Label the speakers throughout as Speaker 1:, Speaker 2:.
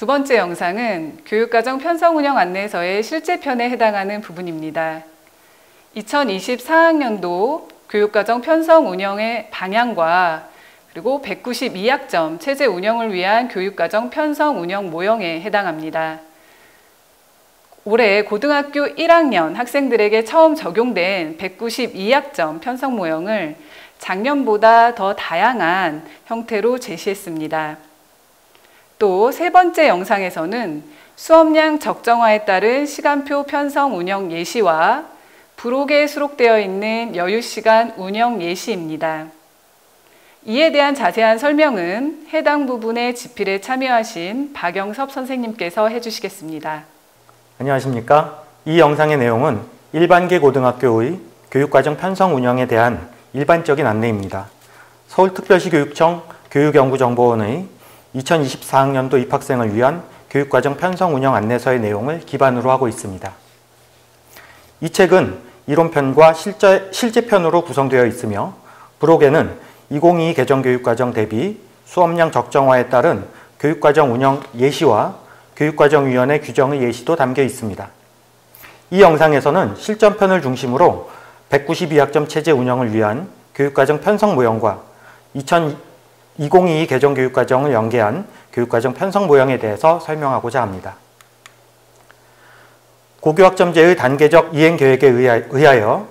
Speaker 1: 두 번째 영상은 교육과정 편성 운영 안내서의 실제편에 해당하는 부분입니다. 2024학년도 교육과정 편성 운영의 방향과 그리고 192학점 체제 운영을 위한 교육과정 편성 운영 모형에 해당합니다. 올해 고등학교 1학년 학생들에게 처음 적용된 192학점 편성 모형을 작년보다 더 다양한 형태로 제시했습니다. 또 세 번째 영상에서는 수업량 적정화에 따른 시간표 편성 운영 예시와 부록에 수록되어 있는 여유시간 운영 예시입니다. 이에 대한 자세한 설명은 해당 부분의 집필에 참여하신 박영섭 선생님께서 해주시겠습니다.
Speaker 2: 안녕하십니까? 이 영상의 내용은 일반계 고등학교의 교육과정 편성 운영에 대한 일반적인 안내입니다. 서울특별시 교육청 교육연구정보원의 2024학년도 입학생을 위한 교육과정 편성 운영 안내서의 내용을 기반으로 하고 있습니다. 이 책은 이론편과 실제편으로 구성되어 있으며 부록에는 2022 개정교육과정 대비 수업량 적정화에 따른 교육과정 운영 예시와 교육과정위원회 규정의 예시도 담겨 있습니다. 이 영상에서는 실전편을 중심으로 192학점 체제 운영을 위한 교육과정 편성 모형과 2022 개정교육과정을 연계한 교육과정 편성 모형에 대해서 설명하고자 합니다. 고교학점제의 단계적 이행계획에 의하여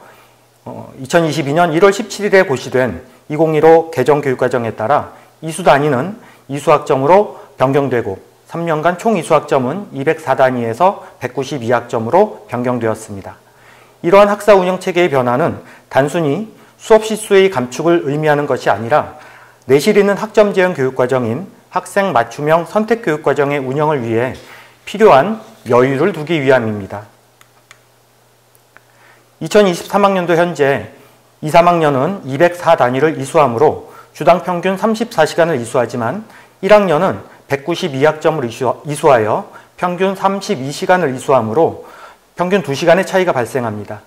Speaker 2: 2022년 1월 17일에 고시된 2015 개정교육과정에 따라 이수 단위는 이수학점으로 변경되고 3년간 총 이수학점은 204단위에서 192학점으로 변경되었습니다. 이러한 학사 운영 체계의 변화는 단순히 수업 시수의 감축을 의미하는 것이 아니라 내실 있는 학점 제형 교육과정인 학생 맞춤형 선택교육과정의 운영을 위해 필요한 여유를 두기 위함입니다. 2023학년도 현재 2, 3학년은 204단위를 이수하므로 주당 평균 34시간을 이수하지만 1학년은 192학점을 이수하여 평균 32시간을 이수하므로 평균 2시간의 차이가 발생합니다.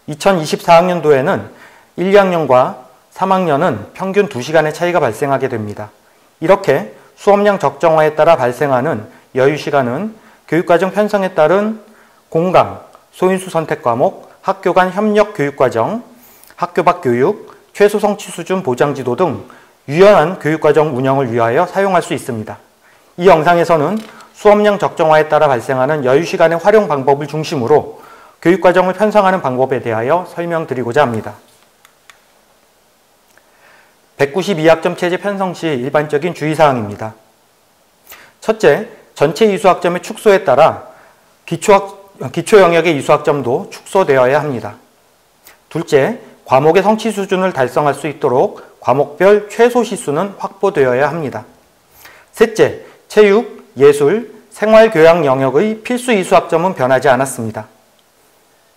Speaker 2: 2024학년도에는 1, 2학년과 3학년은 평균 2시간의 차이가 발생하게 됩니다. 이렇게 수업량 적정화에 따라 발생하는 여유시간은 교육과정 편성에 따른 공강, 소인수 선택 과목, 학교 간 협력 교육과정, 학교 밖 교육, 최소 성취 수준 보장 지도 등 유연한 교육과정 운영을 위하여 사용할 수 있습니다. 이 영상에서는 수업량 적정화에 따라 발생하는 여유시간의 활용 방법을 중심으로 교육과정을 편성하는 방법에 대하여 설명드리고자 합니다. 192학점 체제 편성 시 일반적인 주의사항입니다. 첫째, 전체 이수학점의 축소에 따라 기초 영역의 이수학점도 축소되어야 합니다. 둘째, 과목의 성취 수준을 달성할 수 있도록 과목별 최소 시수는 확보되어야 합니다. 셋째, 체육, 예술, 생활교양 영역의 필수 이수학점은 변하지 않았습니다.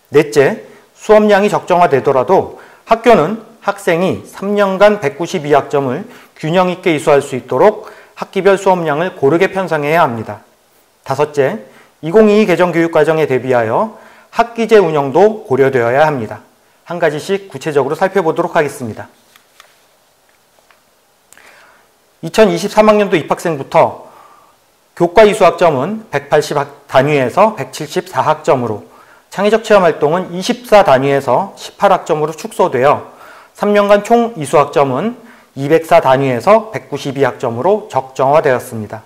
Speaker 2: 넷째, 수업량이 적정화되더라도 학교는 학생이 3년간 192학점을 균형 있게 이수할 수 있도록 학기별 수업량을 고르게 편성해야 합니다. 다섯째, 2022 개정교육과정에 대비하여 학기제 운영도 고려되어야 합니다. 한 가지씩 구체적으로 살펴보도록 하겠습니다. 2023학년도 입학생부터 교과 이수학점은 180단위에서 174학점으로, 창의적 체험활동은 24단위에서 18학점으로 축소되어 3년간 총 이수학점은 204단위에서 192학점으로 적정화되었습니다.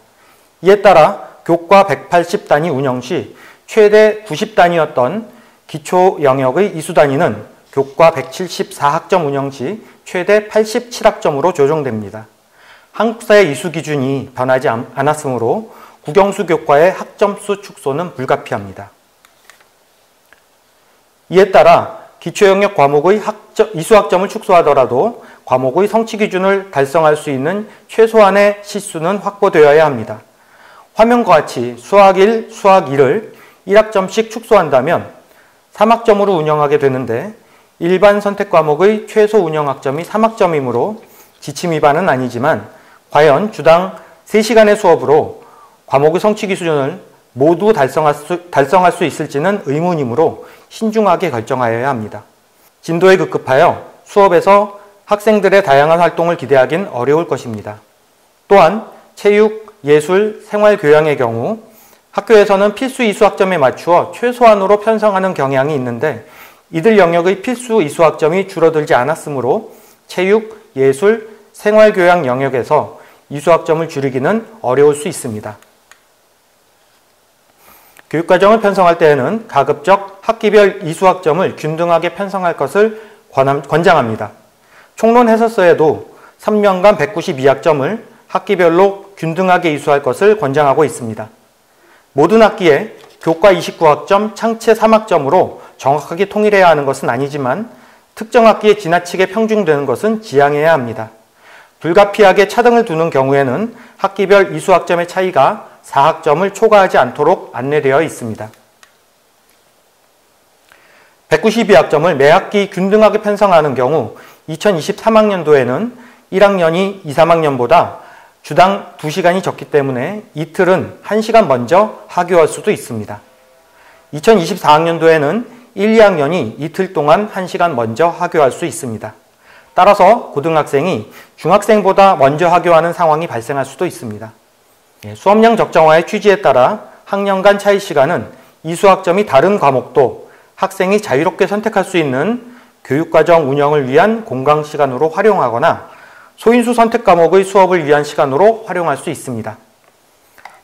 Speaker 2: 이에 따라 교과 180단위 운영 시 최대 90단위였던 기초 영역의 이수단위는 교과 174학점 운영 시 최대 87학점으로 조정됩니다. 한국사의 이수 기준이 변하지 않았으므로 국영수 교과의 학점수 축소는 불가피합니다. 이에 따라 기초 영역 과목의 이수학점을 축소하더라도 과목의 성취 기준을 달성할 수 있는 최소한의 시수는 확보되어야 합니다. 화면과 같이 수학 1, 수학 2를 1학점씩 축소한다면 3학점으로 운영하게 되는데 일반 선택 과목의 최소 운영학점이 3학점이므로 지침 위반은 아니지만 과연 주당 3시간의 수업으로 과목의 성취 기준을 모두 달성할 수 있을지는 의문이므로 신중하게 결정하여야 합니다. 진도에 급급하여 수업에서 학생들의 다양한 활동을 기대하긴 어려울 것입니다. 또한 체육, 예술, 생활교양의 경우 학교에서는 필수 이수학점에 맞추어 최소한으로 편성하는 경향이 있는데 이들 영역의 필수 이수학점이 줄어들지 않았으므로 체육, 예술, 생활교양 영역에서 이수학점을 줄이기는 어려울 수 있습니다. 교육과정을 편성할 때에는 가급적 학기별 이수학점을 균등하게 편성할 것을 권장합니다. 총론 해설서에도 3년간 192학점을 학기별로 균등하게 이수할 것을 권장하고 있습니다. 모든 학기에 교과 29학점, 창체 3학점으로 정확하게 통일해야 하는 것은 아니지만 특정 학기에 지나치게 평중되는 것은 지양해야 합니다. 불가피하게 차등을 두는 경우에는 학기별 이수학점의 차이가 4학점을 초과하지 않도록 안내되어 있습니다. 192학점을 매 학기 균등하게 편성하는 경우 2023학년도에는 1학년이 2, 3학년보다 주당 2시간이 적기 때문에 이틀은 1시간 먼저 하교할 수도 있습니다. 2024학년도에는 1, 2학년이 이틀 동안 1시간 먼저 하교할 수 있습니다. 따라서 고등학생이 중학생보다 먼저 하교하는 상황이 발생할 수도 있습니다. 수업량 적정화의 취지에 따라 학년 간 차이 시간은 이수학점이 다른 과목도 학생이 자유롭게 선택할 수 있는 교육과정 운영을 위한 공강 시간으로 활용하거나 소인수 선택 과목의 수업을 위한 시간으로 활용할 수 있습니다.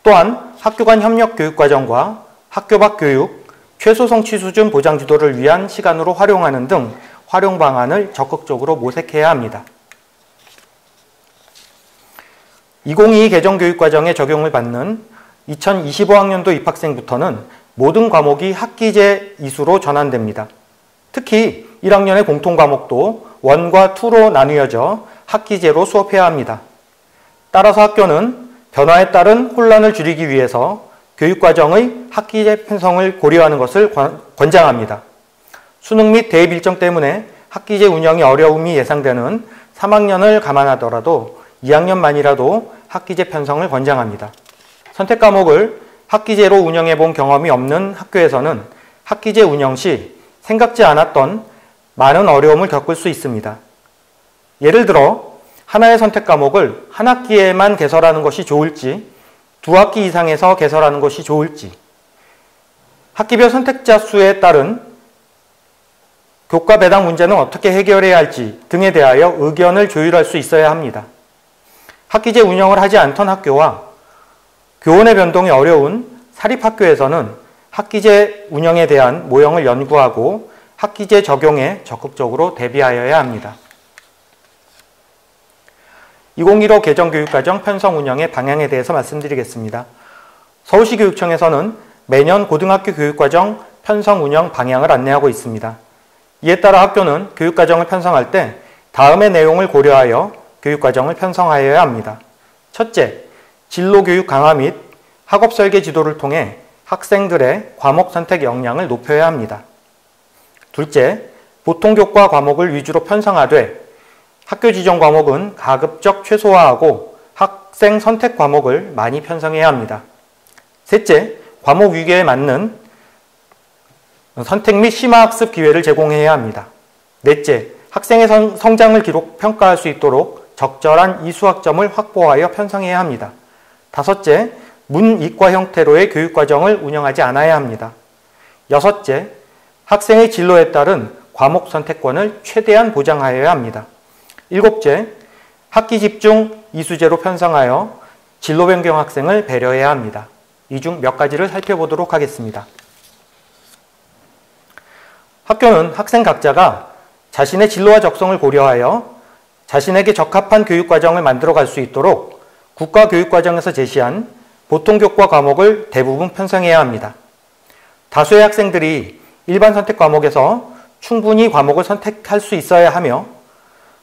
Speaker 2: 또한 학교 간 협력 교육과정과 학교 밖 교육, 최소 성취 수준 보장 지도를 위한 시간으로 활용하는 등 활용 방안을 적극적으로 모색해야 합니다. 2022 개정교육과정에 적용을 받는 2025학년도 입학생부터는 모든 과목이 학기제 이수로 전환됩니다. 특히 1학년의 공통과목도 1과 2로 나뉘어져 학기제로 수업해야 합니다. 따라서 학교는 변화에 따른 혼란을 줄이기 위해서 교육과정의 학기제 편성을 고려하는 것을 권장합니다. 수능 및 대입 일정 때문에 학기제 운영이 어려움이 예상되는 3학년을 감안하더라도 2학년만이라도 학기제 편성을 권장합니다. 선택 과목을 학기제로 운영해 본 경험이 없는 학교에서는 학기제 운영 시 생각지 않았던 많은 어려움을 겪을 수 있습니다. 예를 들어 하나의 선택 과목을 한 학기에만 개설하는 것이 좋을지 2학기 이상에서 개설하는 것이 좋을지 학기별 선택자 수에 따른 교과 배당 문제는 어떻게 해결해야 할지 등에 대하여 의견을 조율할 수 있어야 합니다. 학기제 운영을 하지 않던 학교와 교원의 변동이 어려운 사립학교에서는 학기제 운영에 대한 모형을 연구하고 학기제 적용에 적극적으로 대비하여야 합니다. 2015 개정교육과정 편성 운영의 방향에 대해서 말씀드리겠습니다. 서울시 교육청에서는 매년 고등학교 교육과정 편성 운영 방향을 안내하고 있습니다. 이에 따라 학교는 교육과정을 편성할 때 다음의 내용을 고려하여 교육과정을 편성하여야 합니다. 첫째, 진로교육 강화 및 학업 설계 지도를 통해 학생들의 과목 선택 역량을 높여야 합니다. 둘째, 보통교과 과목을 위주로 편성하되 학교 지정 과목은 가급적 최소화하고 학생 선택 과목을 많이 편성해야 합니다. 셋째, 과목 위계에 맞는 선택 및 심화학습 기회를 제공해야 합니다. 넷째, 학생의 성장을 기록 평가할 수 있도록 적절한 이수학점을 확보하여 편성해야 합니다. 다섯째, 문이과 형태로의 교육과정을 운영하지 않아야 합니다. 여섯째, 학생의 진로에 따른 과목 선택권을 최대한 보장하여야 합니다. 일곱째, 학기 집중 이수제로 편성하여 진로 변경 학생을 배려해야 합니다. 이 중 몇 가지를 살펴보도록 하겠습니다. 학교는 학생 각자가 자신의 진로와 적성을 고려하여 자신에게 적합한 교육과정을 만들어갈 수 있도록 국가교육과정에서 제시한 보통교과 과목을 대부분 편성해야 합니다. 다수의 학생들이 일반 선택 과목에서 충분히 과목을 선택할 수 있어야 하며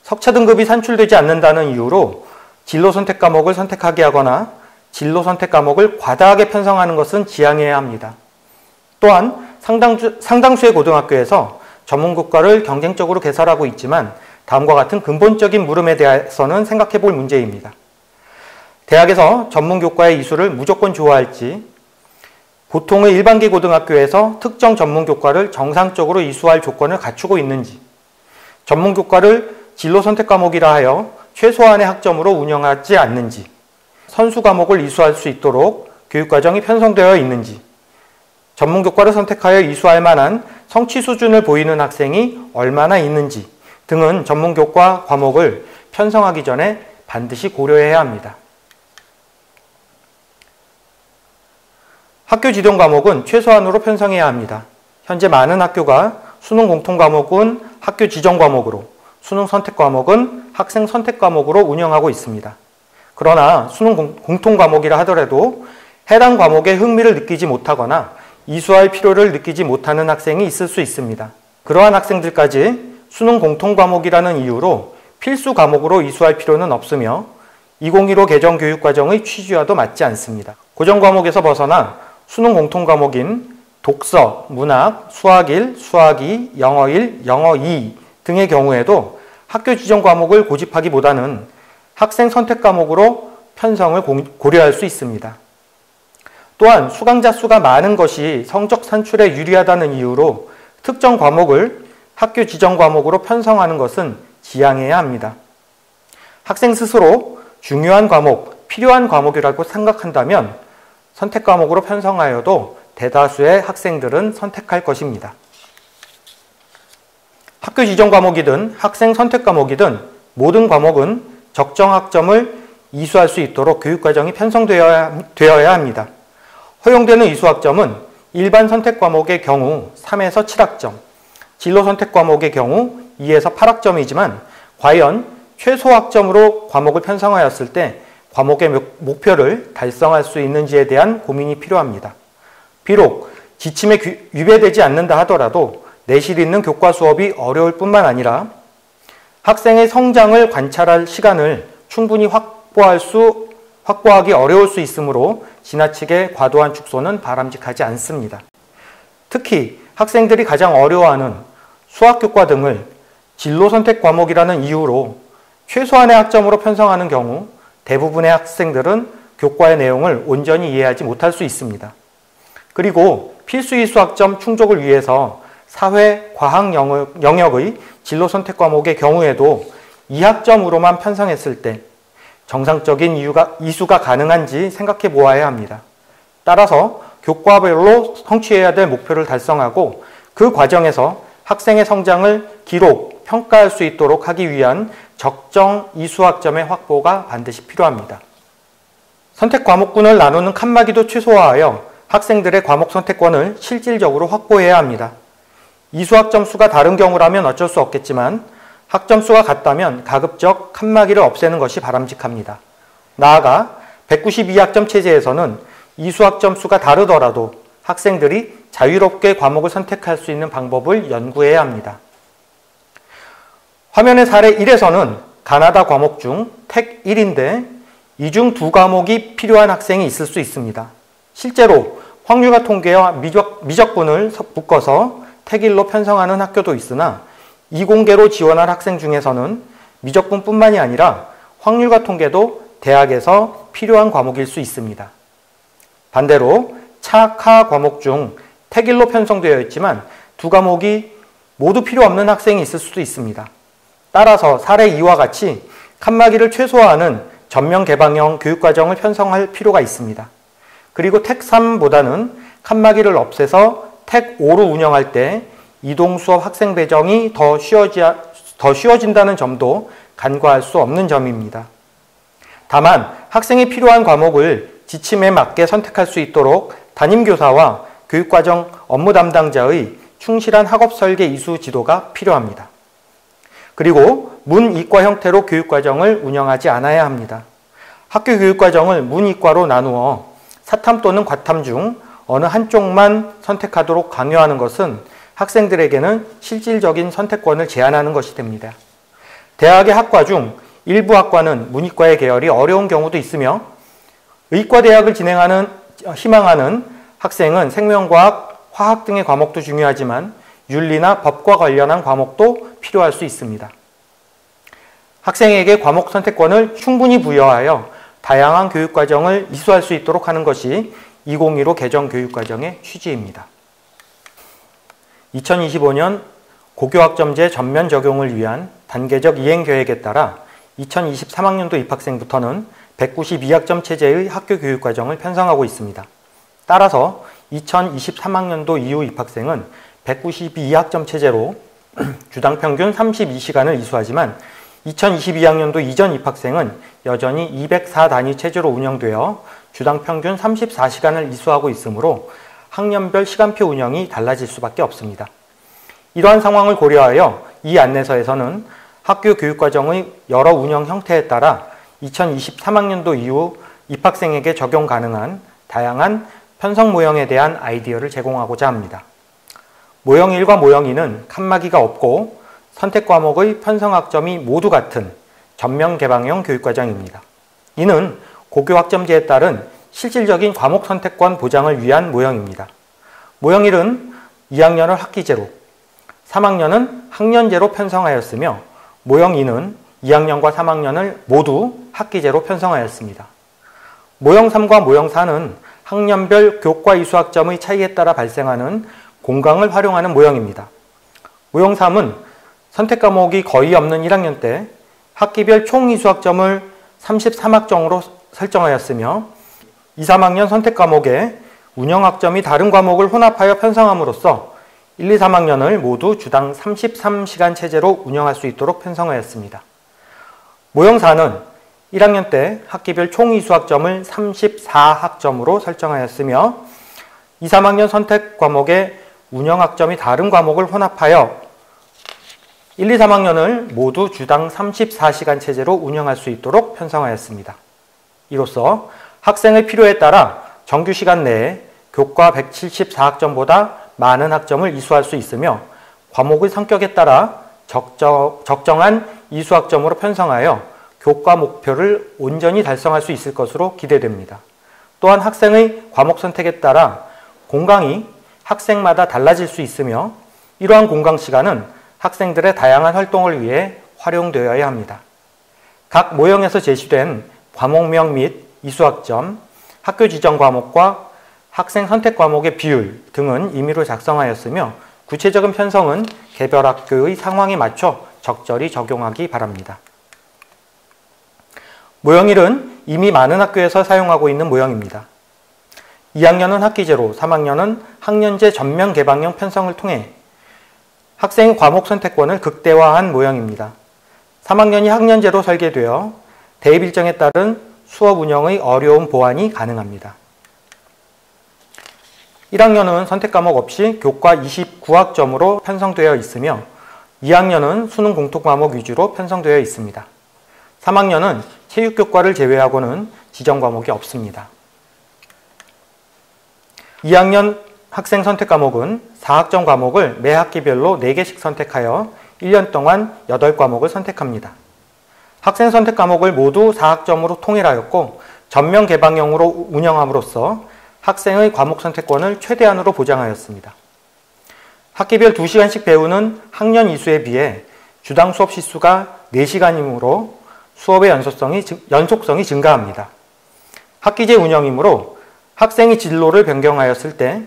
Speaker 2: 석차 등급이 산출되지 않는다는 이유로 진로 선택 과목을 선택하게 하거나 진로 선택 과목을 과다하게 편성하는 것은 지양해야 합니다. 또한 상당수의 고등학교에서 전문교과를 경쟁적으로 개설하고 있지만 다음과 같은 근본적인 물음에 대해서는 생각해 볼 문제입니다. 대학에서 전문교과의 이수를 무조건 좋아할지, 보통의 일반계 고등학교에서 특정 전문교과를 정상적으로 이수할 조건을 갖추고 있는지, 전문교과를 진로 선택 과목이라 하여 최소한의 학점으로 운영하지 않는지, 선수 과목을 이수할 수 있도록 교육과정이 편성되어 있는지, 전문교과를 선택하여 이수할 만한 성취 수준을 보이는 학생이 얼마나 있는지 등은 전문교과 과목을 편성하기 전에 반드시 고려해야 합니다. 학교 지정 과목은 최소한으로 편성해야 합니다. 현재 많은 학교가 수능 공통 과목은 학교 지정 과목으로, 수능 선택 과목은 학생 선택 과목으로 운영하고 있습니다. 그러나 수능 공통 과목이라 하더라도 해당 과목에 흥미를 느끼지 못하거나 이수할 필요를 느끼지 못하는 학생이 있을 수 있습니다. 그러한 학생들까지 수능 공통 과목이라는 이유로 필수 과목으로 이수할 필요는 없으며 2015 개정 교육과정의 취지와도 맞지 않습니다. 고정 과목에서 벗어나 수능 공통 과목인 독서, 문학, 수학 1, 수학 2, 영어 1, 영어 2 등의 경우에도 학교 지정 과목을 고집하기보다는 학생 선택 과목으로 편성을 고려할 수 있습니다. 또한 수강자 수가 많은 것이 성적 산출에 유리하다는 이유로 특정 과목을 학교 지정 과목으로 편성하는 것은 지양해야 합니다. 학생 스스로 중요한 과목, 필요한 과목이라고 생각한다면 선택 과목으로 편성하여도 대다수의 학생들은 선택할 것입니다. 학교 지정 과목이든 학생 선택 과목이든 모든 과목은 적정 학점을 이수할 수 있도록 교육과정이 편성되어야 합니다. 허용되는 이수 학점은 일반 선택 과목의 경우 3에서 7학점, 진로 선택 과목의 경우 2에서 8학점이지만 과연 최소 학점으로 과목을 편성하였을 때 과목의 목표를 달성할 수 있는지에 대한 고민이 필요합니다. 비록 지침에 위배되지 않는다 하더라도 내실 있는 교과 수업이 어려울 뿐만 아니라 학생의 성장을 관찰할 시간을 충분히 확보하기 어려울 수 있으므로 지나치게 과도한 축소는 바람직하지 않습니다. 특히 학생들이 가장 어려워하는 수학교과 등을 진로 선택 과목이라는 이유로 최소한의 학점으로 편성하는 경우 대부분의 학생들은 교과의 내용을 온전히 이해하지 못할 수 있습니다. 그리고 필수 이수 학점 충족을 위해서 사회, 과학 영역의 진로 선택 과목의 경우에도 2학점으로만 편성했을 때 정상적인 이수가 가능한지 생각해 보아야 합니다. 따라서 교과별로 성취해야 될 목표를 달성하고 그 과정에서 학생의 성장을 기록, 평가할 수 있도록 하기 위한 적정 이수 학점의 확보가 반드시 필요합니다. 선택 과목군을 나누는 칸막이도 최소화하여 학생들의 과목 선택권을 실질적으로 확보해야 합니다. 이수 학점 수가 다른 경우라면 어쩔 수 없겠지만 학점 수가 같다면 가급적 칸막이를 없애는 것이 바람직합니다. 나아가 192학점 체제에서는 이수 학점 수가 다르더라도 학생들이 자유롭게 과목을 선택할 수 있는 방법을 연구해야 합니다. 화면의 사례 1에서는 가나다 과목 중 택 1인데 이 중 2과목이 필요한 학생이 있을 수 있습니다. 실제로 확률과 통계와 미적분을 묶어서 택 1로 편성하는 학교도 있으나 이공계로 지원할 학생 중에서는 미적분뿐만이 아니라 확률과 통계도 대학에서 필요한 과목일 수 있습니다. 반대로 차, 카 과목 중 택 1로 편성되어 있지만 2과목이 모두 필요 없는 학생이 있을 수도 있습니다. 따라서 사례 2와 같이 칸막이를 최소화하는 전면 개방형 교육과정을 편성할 필요가 있습니다. 그리고 택 3보다는 칸막이를 없애서 택 5로 운영할 때 이동 수업 학생 배정이 더 쉬워진다는 점도 간과할 수 없는 점입니다. 다만 학생이 필요한 과목을 지침에 맞게 선택할 수 있도록 담임교사와 교육과정 업무 담당자의 충실한 학업 설계 이수 지도가 필요합니다. 그리고 문-이과 형태로 교육과정을 운영하지 않아야 합니다. 학교 교육과정을 문-이과로 나누어 사탐 또는 과탐 중 어느 한쪽만 선택하도록 강요하는 것은 학생들에게는 실질적인 선택권을 제한하는 것이 됩니다. 대학의 학과 중 일부 학과는 문이과의 계열이 어려운 경우도 있으며 의과대학을 희망하는 학생은 생명과학, 화학 등의 과목도 중요하지만 윤리나 법과 관련한 과목도 필요할 수 있습니다. 학생에게 과목 선택권을 충분히 부여하여 다양한 교육과정을 이수할 수 있도록 하는 것이 2015 개정 교육과정의 취지입니다. 2025년 고교학점제 전면 적용을 위한 단계적 이행 계획에 따라 2023학년도 입학생부터는 192학점 체제의 학교 교육과정을 편성하고 있습니다. 따라서 2023학년도 이후 입학생은 192학점 체제로 주당 평균 32시간을 이수하지만 2022학년도 이전 입학생은 여전히 204단위 체제로 운영되어 주당 평균 34시간을 이수하고 있으므로 학년별 시간표 운영이 달라질 수밖에 없습니다. 이러한 상황을 고려하여 이 안내서에서는 학교 교육과정의 여러 운영 형태에 따라 2023학년도 이후 입학생에게 적용 가능한 다양한 편성 모형에 대한 아이디어를 제공하고자 합니다. 모형 1과 모형 2는 칸막이가 없고 선택 과목의 편성학점이 모두 같은 전면 개방형 교육과정입니다. 이는 고교 학점제에 따른 실질적인 과목 선택권 보장을 위한 모형입니다. 모형 1은 2학년을 학기제로, 3학년은 학년제로 편성하였으며 모형 2는 2학년과 3학년을 모두 학기제로 편성하였습니다. 모형 3과 모형 4는 학년별 교과 이수학점의 차이에 따라 발생하는 공강을 활용하는 모형입니다. 모형 3은 선택 과목이 거의 없는 1학년 때 학기별 총 이수학점을 33학점으로 설정하였으며 2, 3학년 선택 과목의 운영학점이 다른 과목을 혼합하여 편성함으로써 1, 2, 3학년을 모두 주당 33시간 체제로 운영할 수 있도록 편성하였습니다. 모형 4는 1학년 때 학기별 총 이수학점을 34학점으로 설정하였으며 2, 3학년 선택 과목의 운영학점이 다른 과목을 혼합하여 1, 2, 3학년을 모두 주당 34시간 체제로 운영할 수 있도록 편성하였습니다. 이로써 학생의 필요에 따라 정규 시간 내에 교과 174학점보다 많은 학점을 이수할 수 있으며 과목의 성격에 따라 적정한 이수학점으로 편성하여 교과 목표를 온전히 달성할 수 있을 것으로 기대됩니다. 또한 학생의 과목 선택에 따라 공강이 학생마다 달라질 수 있으며 이러한 공강 시간은 학생들의 다양한 활동을 위해 활용되어야 합니다. 각 모형에서 제시된 과목명 및 이수학점, 학교 지정 과목과 학생 선택 과목의 비율 등은 임의로 작성하였으며 구체적인 편성은 개별 학교의 상황에 맞춰 적절히 적용하기 바랍니다. 모형 1은 이미 많은 학교에서 사용하고 있는 모형입니다. 2학년은 학기제로, 3학년은 학년제 전면 개방형 편성을 통해 학생의 과목 선택권을 극대화한 모형입니다. 3학년이 학년제로 설계되어 대입 일정에 따른 수업 운영의 어려운 보완이 가능합니다. 1학년은 선택 과목 없이 교과 29학점으로 편성되어 있으며 2학년은 수능 공통 과목 위주로 편성되어 있습니다. 3학년은 체육교과를 제외하고는 지정 과목이 없습니다. 2학년 학생 선택 과목은 4학점 과목을 매 학기별로 4개씩 선택하여 1년 동안 8과목을 선택합니다. 학생 선택 과목을 모두 4학점으로 통일하였고 전면 개방형으로 운영함으로써 학생의 과목 선택권을 최대한으로 보장하였습니다. 학기별 2시간씩 배우는 학년 이수에 비해 주당 수업 시수가 4시간이므로 수업의 연속성이 증가합니다. 학기제 운영이므로 학생이 진로를 변경하였을 때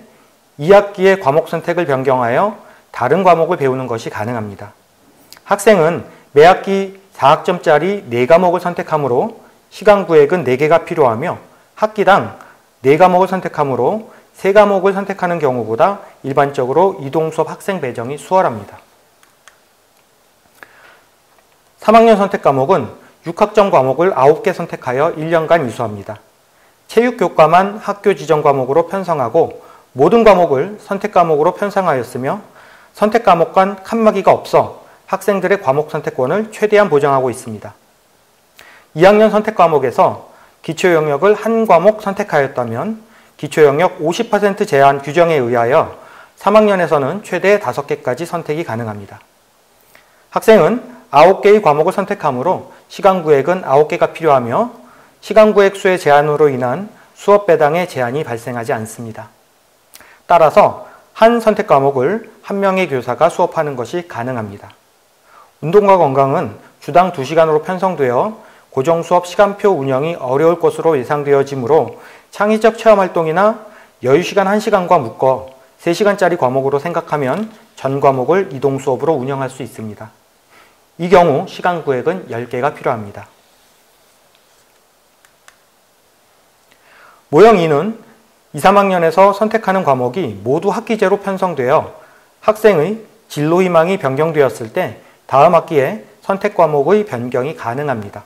Speaker 2: 2학기의 과목 선택을 변경하여 다른 과목을 배우는 것이 가능합니다. 학생은 매 학기 4학점짜리 4과목을 선택하므로 시간 구획은 4개가 필요하며 학기당 4과목을 선택하므로 3과목을 선택하는 경우보다 일반적으로 이동수업 학생 배정이 수월합니다. 3학년 선택 과목은 6학점 과목을 9개 선택하여 1년간 이수합니다. 체육교과만 학교 지정 과목으로 편성하고 모든 과목을 선택 과목으로 편성하였으며 선택 과목 간 칸막이가 없어 학생들의 과목 선택권을 최대한 보장하고 있습니다. 2학년 선택 과목에서 기초 영역을 한 과목 선택하였다면 기초 영역 50% 제한 규정에 의하여 3학년에서는 최대 5개까지 선택이 가능합니다. 학생은 9개의 과목을 선택하므로 시간 구획은 9개가 필요하며 시간 구획 수의 제한으로 인한 수업 배당의 제한이 발생하지 않습니다. 따라서 한 선택 과목을 한 명의 교사가 수업하는 것이 가능합니다. 운동과 건강은 주당 2시간으로 편성되어 고정 수업 시간표 운영이 어려울 것으로 예상되어지므로 창의적 체험활동이나 여유시간 1시간과 묶어 3시간짜리 과목으로 생각하면 전 과목을 이동 수업으로 운영할 수 있습니다. 이 경우 시간 구획은 10개가 필요합니다. 모형 2는 2, 3학년에서 선택하는 과목이 모두 학기제로 편성되어 학생의 진로 희망이 변경되었을 때 다음 학기에 선택 과목의 변경이 가능합니다.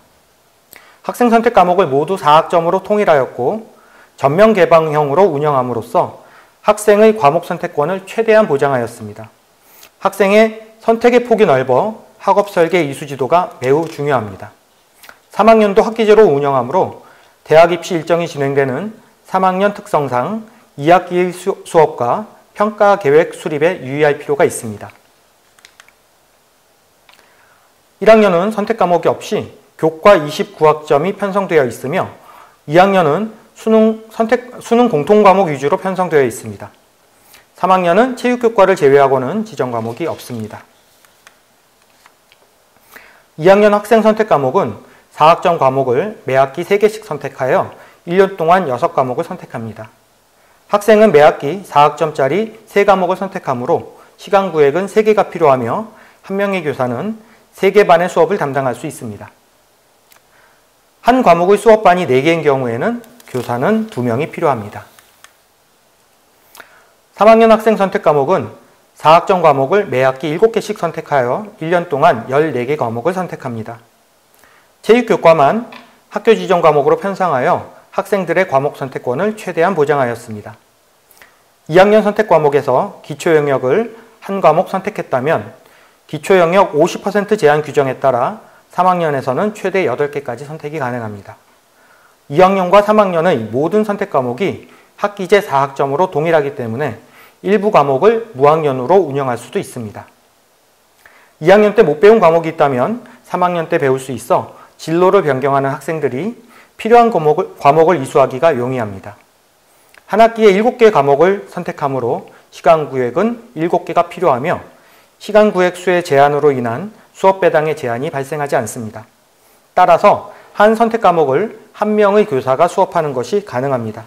Speaker 2: 학생 선택 과목을 모두 4학점으로 통일하였고 전면 개방형으로 운영함으로써 학생의 과목 선택권을 최대한 보장하였습니다. 학생의 선택의 폭이 넓어 학업 설계 이수 지도가 매우 중요합니다. 3학년도 학기제로 운영하므로 대학 입시 일정이 진행되는 3학년 특성상 2학기의 수업과 평가 계획 수립에 유의할 필요가 있습니다. 1학년은 선택 과목이 없이 교과 29학점이 편성되어 있으며 2학년은 수능 공통 과목 위주로 편성되어 있습니다. 3학년은 체육교과를 제외하고는 지정 과목이 없습니다. 2학년 학생 선택 과목은 4학점 과목을 매 학기 3개씩 선택하여 1년 동안 6과목을 선택합니다. 학생은 매 학기 4학점짜리 3과목을 선택하므로 시간 구획은 3개가 필요하며 한 명의 교사는 3개 반의 수업을 담당할 수 있습니다. 한 과목의 수업반이 4개인 경우에는 교사는 2명이 필요합니다. 3학년 학생 선택 과목은 4학점 과목을 매 학기 7개씩 선택하여 1년 동안 14개 과목을 선택합니다. 체육교과만 학교 지정 과목으로 편성하여 학생들의 과목 선택권을 최대한 보장하였습니다. 2학년 선택 과목에서 기초 영역을 한 과목 선택했다면 기초 영역 50% 제한 규정에 따라 3학년에서는 최대 8개까지 선택이 가능합니다. 2학년과 3학년의 모든 선택 과목이 학기제 4학점으로 동일하기 때문에 일부 과목을 무학년으로 운영할 수도 있습니다. 2학년 때 못 배운 과목이 있다면 3학년 때 배울 수 있어 진로를 변경하는 학생들이 필요한 과목을 이수하기가 용이합니다. 한 학기에 7개의 과목을 선택하므로 시간 구획은 7개가 필요하며 시간 구획 수의 제한으로 인한 수업 배당의 제한이 발생하지 않습니다. 따라서 한 선택 과목을 한 명의 교사가 수업하는 것이 가능합니다.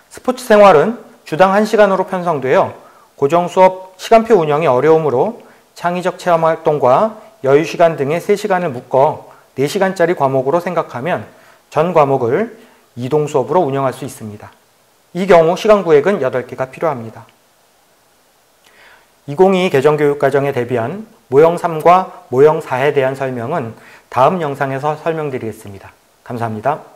Speaker 2: 스포츠 생활은 주당 1시간으로 편성되어 고정 수업 시간표 운영이 어려우므로 창의적 체험 활동과 여유 시간 등의 3시간을 묶어 4시간짜리 과목으로 생각하면 전 과목을 이동 수업으로 운영할 수 있습니다. 이 경우 시간 구획은 8개가 필요합니다. 2022 개정교육과정에 대비한 모형 3과 모형 4에 대한 설명은 다음 영상에서 설명드리겠습니다. 감사합니다.